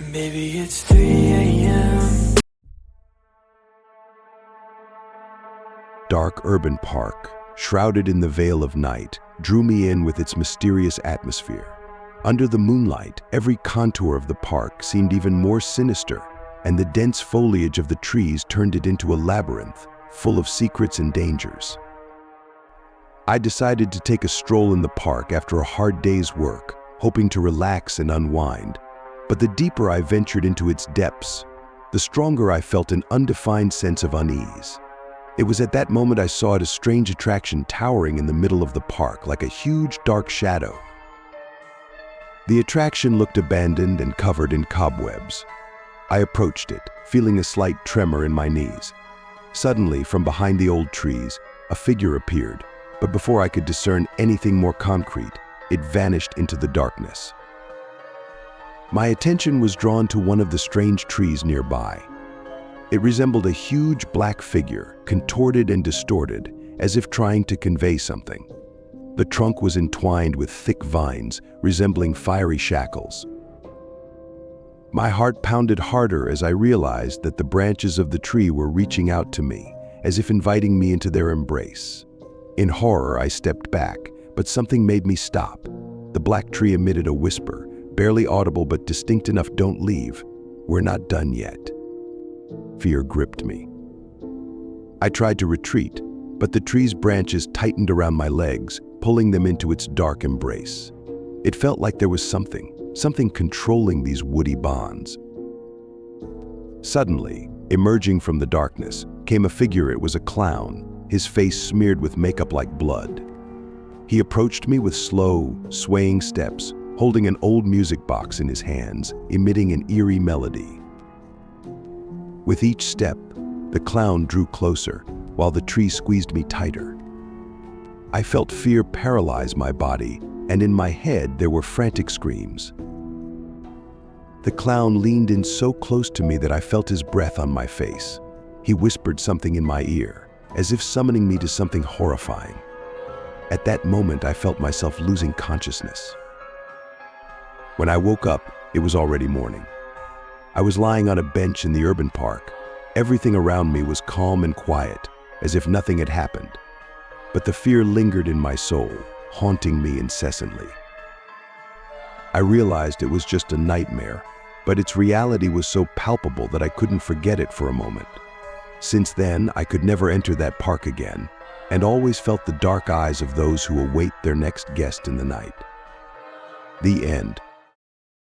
Maybe it's 3 a.m. Dark urban park, shrouded in the veil of night, drew me in with its mysterious atmosphere. Under the moonlight, every contour of the park seemed even more sinister, and the dense foliage of the trees turned it into a labyrinth, full of secrets and dangers. I decided to take a stroll in the park after a hard day's work, hoping to relax and unwind. But the deeper I ventured into its depths, the stronger I felt an undefined sense of unease. It was at that moment I saw a strange attraction towering in the middle of the park like a huge dark shadow. The attraction looked abandoned and covered in cobwebs. I approached it, feeling a slight tremor in my knees. Suddenly, from behind the old trees, a figure appeared, but before I could discern anything more concrete, it vanished into the darkness. My attention was drawn to one of the strange trees nearby. It resembled a huge black figure, contorted and distorted, as if trying to convey something. The trunk was entwined with thick vines, resembling fiery shackles. My heart pounded harder as I realized that the branches of the tree were reaching out to me, as if inviting me into their embrace. In horror, I stepped back, but something made me stop. The black tree emitted a whisper, barely audible but distinct enough, "Don't leave. We're not done yet." Fear gripped me. I tried to retreat, but the tree's branches tightened around my legs, pulling them into its dark embrace. It felt like there was something controlling these woody bonds. Suddenly, emerging from the darkness, came a figure. It was a clown, his face smeared with makeup like blood. He approached me with slow, swaying steps, holding an old music box in his hands, emitting an eerie melody. With each step, the clown drew closer, while the tree squeezed me tighter. I felt fear paralyze my body, and in my head there were frantic screams. The clown leaned in so close to me that I felt his breath on my face. He whispered something in my ear, as if summoning me to something horrifying. At that moment, I felt myself losing consciousness. When I woke up, it was already morning. I was lying on a bench in the urban park. Everything around me was calm and quiet, as if nothing had happened. But the fear lingered in my soul, haunting me incessantly. I realized it was just a nightmare, but its reality was so palpable that I couldn't forget it for a moment. Since then, I could never enter that park again, and always felt the dark eyes of those who await their next guest in the night. The end.